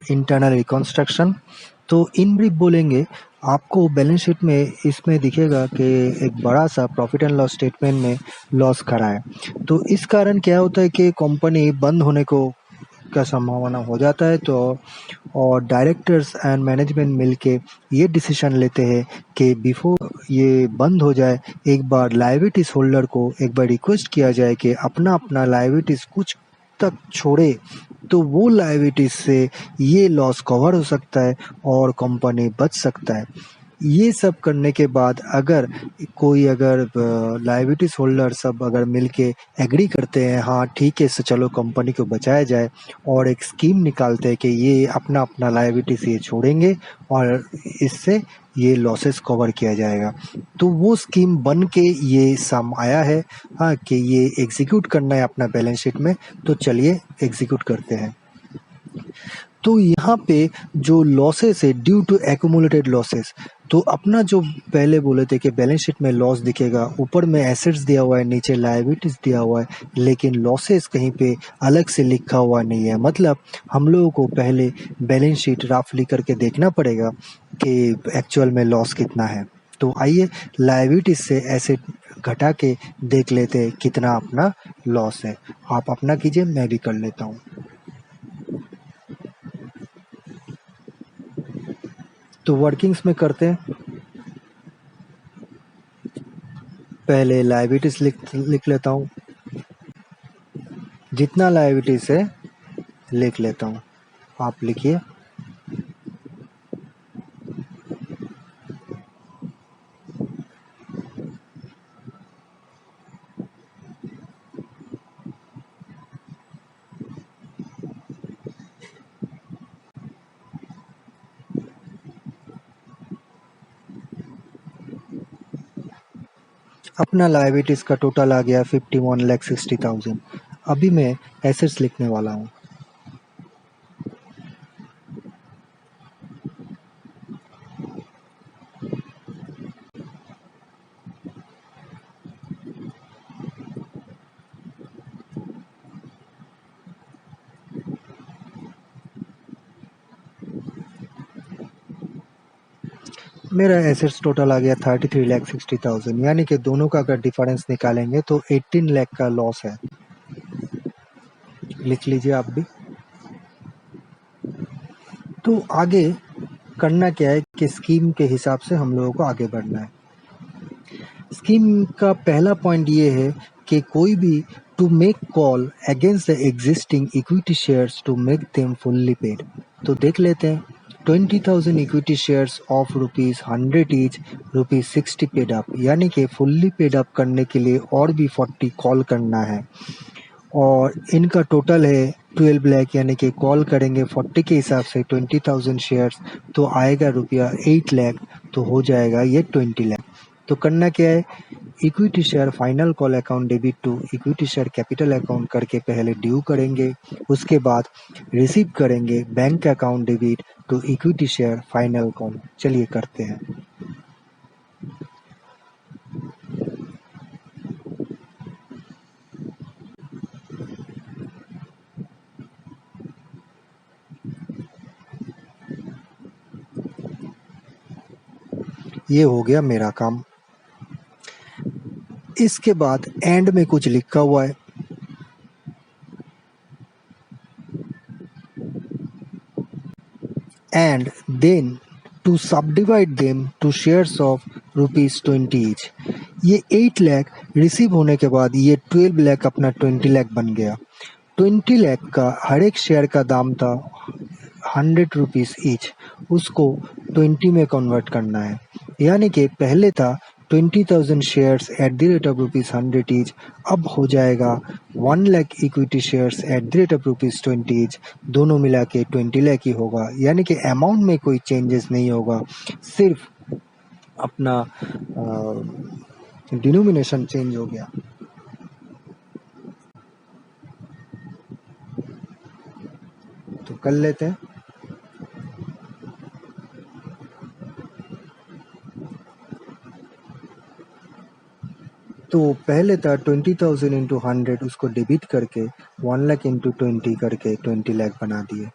Internal reconstruction. तो in brief बोलेंगे, आपको बैलेंस शीट में इसमें दिखेगा कि एक बड़ा सा प्रॉफिट एंड लॉस स्टेटमेंट में लॉस खड़ा है। तो इस कारण क्या होता है कि कंपनी बंद होने को का संभावना हो जाता है। तो और डायरेक्टर्स एंड मैनेजमेंट मिलके ये डिसीजन लेते हैं कि बिफोर ये बंद हो जाए, एक बार लायबिलिटीज होल्डर को एक बार रिक्वेस्ट किया जाए कि अपना अपना लायबिलिटीज कुछ तक छोड़े, तो वो लायबिलिटीज से ये लॉस कवर हो सकता है और कंपनी बच सकता है। ये सब करने के बाद अगर लायबिलिटीज होल्डर सब अगर मिलके एग्री करते हैं, हाँ ठीक है चलो कंपनी को बचाया जाए, और एक स्कीम निकालते हैं कि ये अपना अपना लायबिलिटीज ये छोड़ेंगे और इससे ये लॉसेस कवर किया जाएगा, तो वो स्कीम बन के ये सम आया है, हाँ कि ये एग्जीक्यूट करना है अपना बैलेंस शीट में। तो चलिए एग्जीक्यूट करते हैं। तो यहाँ पे जो लॉसेस है ड्यू टू एक्यूमुलेटेड लॉसेस, तो अपना जो पहले बोले थे कि बैलेंस शीट में लॉस दिखेगा, ऊपर में एसेट्स दिया हुआ है, नीचे लायबिलिटीज दिया हुआ है, लेकिन लॉसेस कहीं पे अलग से लिखा हुआ नहीं है। मतलब हम लोगों को पहले बैलेंस शीट रफली करके देखना पड़ेगा कि एक्चुअल में लॉस कितना है। तो आइए लायबिलिटीज से एसेट घटा के देख लेते हैं कितना अपना लॉस है। आप अपना कीजिए, मैं भी कर लेता हूँ। तो वर्किंग्स में करते हैं, पहले लायबिलिटीज लिख लेता हूँ, जितना लायबिलिटीज है लिख लेता हूँ। आप लिखिए। अपना लायबिलिटीज का टोटल आ गया 51,60,000। अभी मैं एसेट्स लिखने वाला हूँ। मेरा एसेट्स टोटल आ गया 33,60,000, यानी कि दोनों का अगर डिफरेंस निकालेंगे तो 18 लाख का लॉस है। लिख लीजिए आप भी। तो आगे करना क्या है कि स्कीम के हिसाब से हम लोगों को आगे बढ़ना है। स्कीम का पहला पॉइंट ये है कि कोई भी to make call against the existing equity shares to make them fully paid. तो देख लेते हैं, 20,000 equity shares of ₹100 each, ₹60 paid up, यानी कि फुल्ली पेड अप करने के लिए और भी 40 कॉल करना है, और इनका टोटल है 12 लाख, यानी कि कॉल करेंगे 40 के हिसाब से 20,000 शेयर्स, तो आएगा रुपया 8 लाख, तो हो जाएगा ये 20 लाख। तो करना क्या है, equity share final call account debit to equity share capital account करके पहले ड्यू करेंगे, उसके बाद रिसीव करेंगे bank account debit to equity share final call. चलिए करते हैं। ये हो गया मेरा काम। इसके बाद एंड में कुछ लिखा हुआ है, and then to subdivide them to shares of ₹20 each। ये 8 लाख रिसीव होने के बाद ये 12 लाख अपना 20 लाख बन गया। 20 लाख का हर एक शेयर का दाम था ₹100 ईच, उसको 20 में कन्वर्ट करना है, यानी कि पहले था 20,000 shares at the rate of ₹100 each, अब हो जाएगा 1 lakh equity shares at the rate of ₹20 each, दोनों मिला के 20 लाख ही होगा, यानी कि अमाउंट में कोई चेंजेस नहीं होगा, सिर्फ अपना डिनोमिनेशन चेंज हो गया। तो कर लेते हैं। तो पहले था 20,000 इंटू 100, उसको डेबिट करके 1 लाख इंटू 20 करके 20 लाख बना दिए।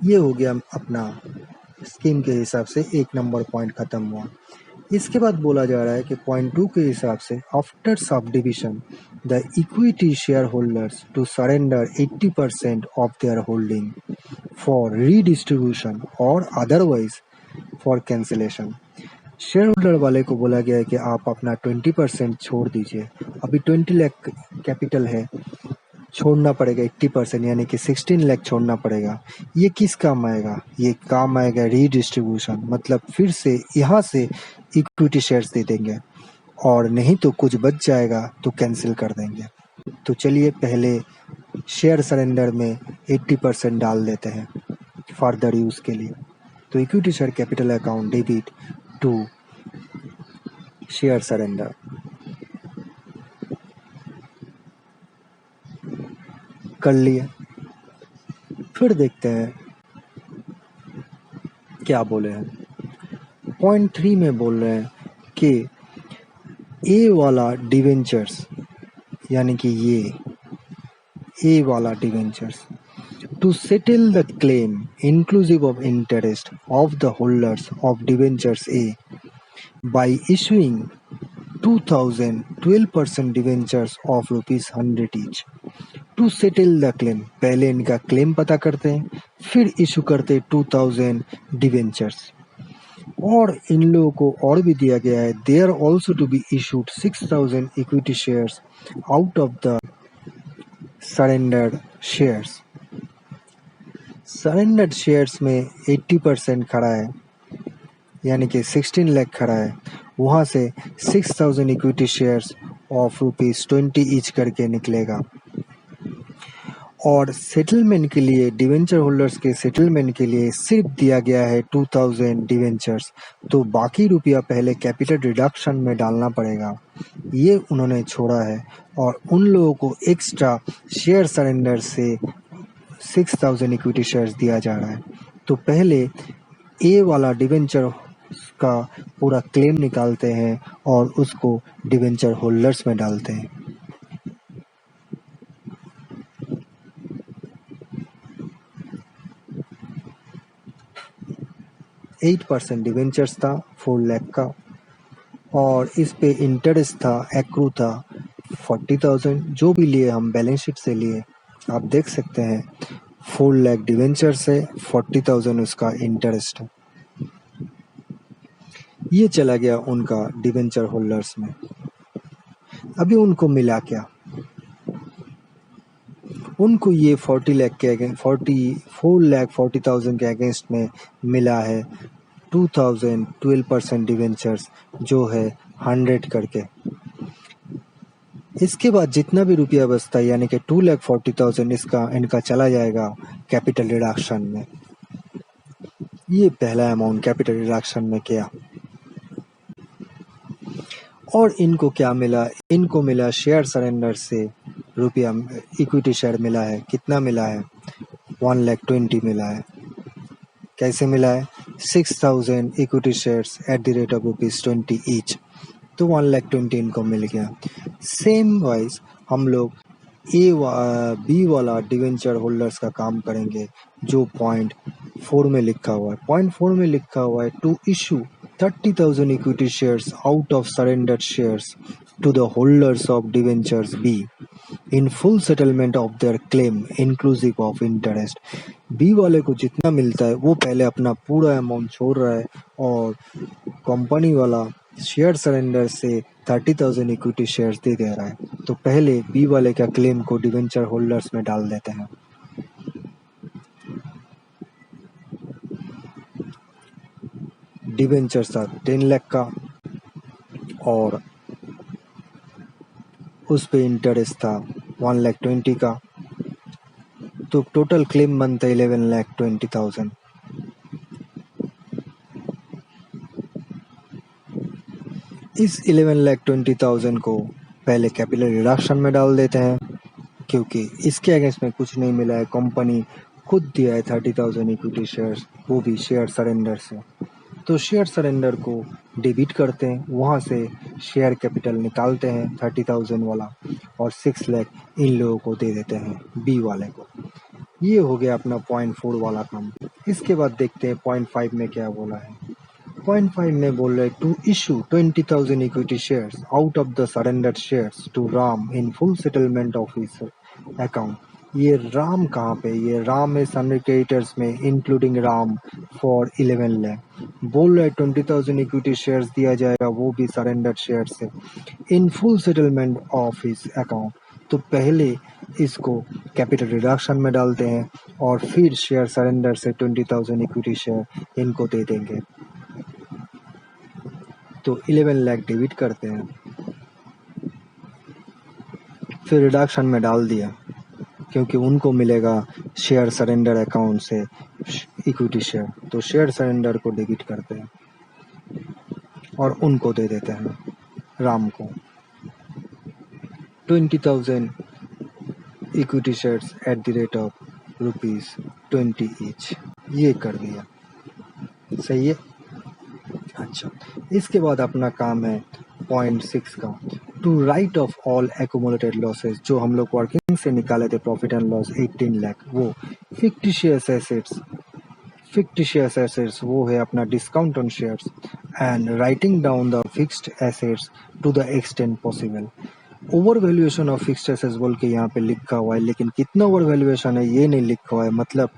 ये हो गया अपना स्कीम के हिसाब से 1 नंबर पॉइंट खत्म हुआ। इसके बाद बोला जा रहा है कि पॉइंट 2 के हिसाब से after sub division the equity share holders to surrender 80% of their holding for redistribution और otherwise for cancellation. Share holder वाले को बोला गया है कि आप अपना 20% छोड़ दीजिए। अभी 20 लाख कैपिटल है, छोड़ना पड़ेगा 80%, यानी कि 16 लाख छोड़ना पड़ेगा। ये किस काम आएगा? ये काम आएगा रीडिस्ट्रीब्यूशन, मतलब फिर से यहाँ से इक्विटी शेयर्स दे देंगे, और नहीं तो कुछ बच जाएगा तो कैंसिल कर देंगे। तो चलिए पहले शेयर सरेंडर में 80% डाल देते हैं फर्दर यूज़ के लिए। तो equity share capital account debit to share surrender. कर लिया। फिर देखते हैं क्या बोले हैं। पॉइंट 3 में बोल रहे हैं कि ए वाला डिवेंचर्स, यानी कि ये ए वाला debentures to settle the claim inclusive of interest of the holders of debentures A by issuing 2012% debentures of ₹100 each to settle the claim। पहले इनका क्लेम पता करते हैं, फिर इशू करते 2000 डिवेंचर्स। और इन लोगों को और भी दिया गया है, they are also to be issued 6000 equity shares out of the surrendered shares. Surrendered shares में 80% खड़ा है, यानी कि 16 लाख खड़ा है, वहाँ से 6000 इक्विटी शेयर्स ऑफ ₹20 ईच करके निकलेगा। और सेटलमेंट के लिए, डिवेंचर होल्डर्स के सेटलमेंट के लिए सिर्फ दिया गया है 2000 डिवेंचर्स, तो बाकी रुपया पहले कैपिटल रिडक्शन में डालना पड़ेगा, ये उन्होंने छोड़ा है। और उन लोगों को एक्स्ट्रा शेयर सरेंडर से 6000 इक्विटी शेयर्स दिया जा रहा है। तो पहले ए वाला डिवेंचर का पूरा क्लेम निकालते हैं और उसको डिवेंचर होल्डर्स में डालते हैं। 8% डिवेंचर्स था 4 लाख का, और इस पे इंटरेस्ट था, एक्रू था 40,000, जो भी लिए हम बैलेंस शीट से लिए, आप देख सकते हैं 4 लाख डिवेंचर से 40,000 उसका इंटरेस्ट है। ये चला गया उनका डिवेंचर होल्डर्स में। अभी उनको मिला क्या? उनको ये 40 लाख के 4,40,000 के अगेंस्ट में मिला है 2012% डिवेंचर्स, जो है 100 करके। इसके बाद जितना भी रुपया बचता है, यानी कि 2,40,000 इनका चला जाएगा कैपिटल रिडक्शन में। ये पहला अमाउंट कैपिटल रिडक्शन में किया। और इनको क्या मिला? इनको मिला शेयर सरेंडर से रुपया, इक्विटी शेयर मिला है। कितना मिला है? 1,20,000 मिला है। कैसे मिला है? 6000 equity shares at the rate of ₹20 each, तो 1,20,000 इनको मिल गया। सेम वाइज हम लोग बी वाला डिवेंचर होल्डर्स का काम करेंगे, जो पॉइंट 4 में लिखा हुआ है। पॉइंट 4 में लिखा हुआ है to issue 30,000 equity shares out of surrendered shares to the holders of debentures B in full settlement of their claim inclusive of interest। B वाले को जितना मिलता है वो पहले अपना पूरा अमाउंट छोड़ रहा है, और कंपनी वाला शेयर सरेंडर से 30,000 इक्विटी शेयर्स दे दे रहा है। तो पहले बी वाले का क्लेम को डिवेंचर होल्डर्स में डाल देते हैं। डिवेंचर था 10 लाख का, और उस पे इंटरेस्ट था 1,20,000 का, तो टोटल क्लेम बनता है 11,20,000। इस 11,20,000 को पहले कैपिटल रिडक्शन में डाल देते हैं, क्योंकि इसके अगेंस्ट में कुछ नहीं मिला है। कंपनी खुद दिया है 30,000 इक्विटी शेयर्स, वो भी शेयर सरेंडर से। तो शेयर सरेंडर को डेबिट करते हैं, वहाँ से शेयर कैपिटल निकालते हैं 30,000 वाला, और 6 लाख इन लोगों को दे देते हैं, बी वाले को। ये हो गया अपना पॉइंट 4 वाला काम। इसके बाद देखते हैं पॉइंट 5 में क्या बोला है। पॉइंट 5 में बोल रहे to issue 20,000 equity shares out of the surrendered shares to Ram in full settlement of his account. ये राम कहाँ पे? ये राम है सन्नी क्रेडिटर्स में इंक्लूडिंग राम फॉर 11 लाख। बोल रहे 20,000 इक्विटी शेयर्स दिया जाएगा, वो भी सरेंडर्ड शेयर से इन full settlement of his account. तो पहले इसको कैपिटल रिडक्शन में डालते हैं और फिर शेयर सरेंडर से 20,000 इक्विटी शेयर इनको दे देंगे। तो 11 लाख डेबिट करते हैं, फिर रिडक्शन में डाल दिया क्योंकि उनको मिलेगा शेयर सरेंडर अकाउंट से इक्विटी शेयर, तो शेयर सरेंडर को डेबिट करते हैं और उनको दे देते हैं राम को 20,000 equity shares at the rate of ₹20 each. ये कर दिया, सही है। अच्छा, इसके बाद अपना काम है पॉइंट 6 का, to write off all accumulated losses. जो हम लोग वर्किंग से निकाले थे प्रॉफिट एंड लॉस 18 लाख, वो फिक्टिशियस एसेट्स वो है अपना discount on shares and writing down the fixed assets to the extent possible. Over valuation of fixed assets बोल के यहाँ पे लिखा हुआ है, लेकिन कितना ओवर वैल्यूएशन है ये नहीं लिखा हुआ है। मतलब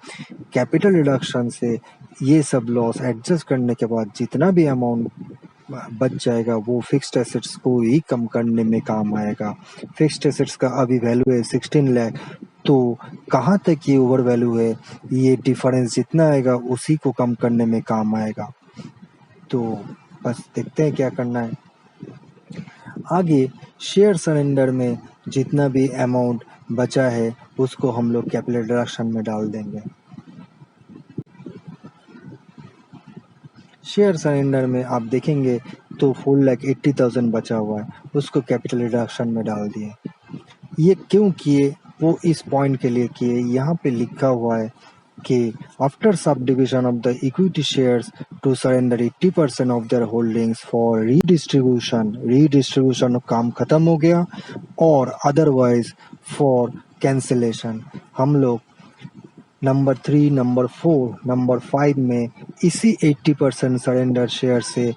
कैपिटल रिडक्शन से ये सब लॉस एडजस्ट करने के बाद जितना भी अमाउंट बच जाएगा वो फिक्स्ड एसेट्स को ही कम करने में काम आएगा। फिक्स्ड एसेट्स का अभी वैल्यू है 16 लाख, तो कहाँ तक ये ओवर वैल्यू है, ये डिफरेंस जितना आएगा उसी को कम करने में काम आएगा। तो बस देखते हैं क्या करना है आगे। शेयर सरेंडर में जितना भी अमाउंट बचा है उसको हम लोग कैपिटल रिडक्शन में डाल देंगे। शेयर सरेंडर में आप देखेंगे तो 4,80,000 बचा हुआ है, उसको कैपिटल रिडक्शन में डाल दिए। ये क्यों किए, वो इस पॉइंट के लिए किए। यहाँ पे लिखा हुआ है कि after sub division of the equity shares to surrender 80% of their holdings for redistribution काम खत्म हो गया, और अदरवाइज फॉर कैंसिलेशन। हम लोग नंबर 3, नंबर 4, नंबर 5 में इसी 80% सरेंडर शेयर से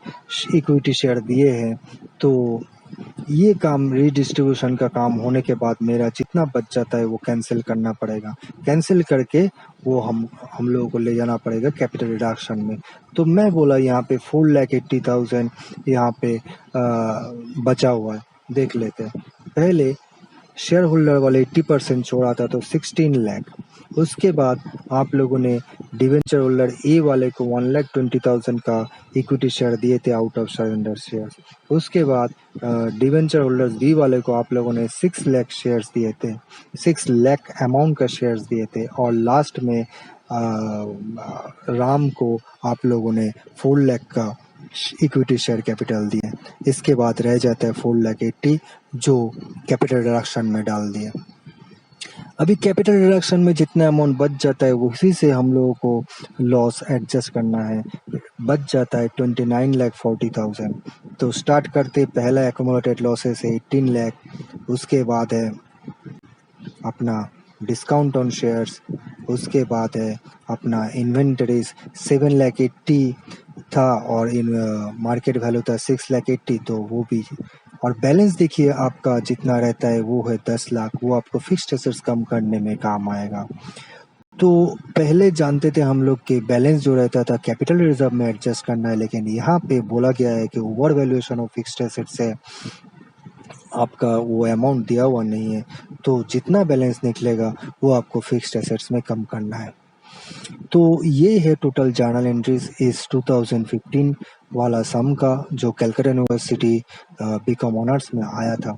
इक्विटी शेयर दिए हैं। तो ये काम रीडिस्ट्रीब्यूशन का काम होने के बाद मेरा जितना बच जाता है वो कैंसिल करना पड़ेगा। कैंसिल करके वो हम लोगों को ले जाना पड़ेगा कैपिटल रिडक्शन में। तो मैं बोला यहाँ पे 4,80,000 यहाँ पे बचा हुआ है, देख लेते हैं। पहले शेयर होल्डर वाले 80% छोड़ा था तो 16 लाख। उसके बाद आप लोगों ने डिवेंचर होल्डर ए वाले को 1,20,000 का इक्विटी शेयर दिए थे आउट ऑफ सरेंडर शेयर्स। उसके बाद डिवेंचर होल्डर्स बी वाले को आप लोगों ने 6 लाख शेयर्स दिए थे, 6 लाख अमाउंट का शेयर्स दिए थे, और लास्ट में राम को आप लोगों ने 4 लाख का इक्विटी शेयर कैपिटल दिए। इसके बाद रह जाता है 4,80,000 जो कैपिटल रिडक्शन में डाल दिए। अभी कैपिटल रिडक्शन में जितना अमाउंट बच जाता है उसी से हम लोगों को लॉस एडजस्ट करना है। बच जाता है 29,40,000। तो स्टार्ट करते पहला एक्यूमुलेटेड लॉसेस है 18 लाख, उसके बाद है अपना डिस्काउंट ऑन शेयर्स, उसके बाद है अपना इन्वेंटरीज 7,80,000 था और इन मार्केट वैल्यू था 6,80,000, तो वो भी। और बैलेंस देखिए आपका जितना रहता है वो है 10 लाख, वो आपको फिक्स्ड एसेट्स कम करने में काम आएगा। तो पहले जानते थे हम लोग कि बैलेंस जो रहता था कैपिटल रिजर्व में एडजस्ट करना है, लेकिन यहाँ पे बोला गया है कि over valuation of fixed assets है, आपका वो अमाउंट दिया हुआ नहीं है, तो जितना बैलेंस निकलेगा वो आपको फिक्स्ड एसेट्स में कम करना है। तो ये है टोटल जर्नल एंट्रीज इस 2015 वाला सम का, जो कैलकाटा यूनिवर्सिटी बीकॉम ऑनर्स में आया था।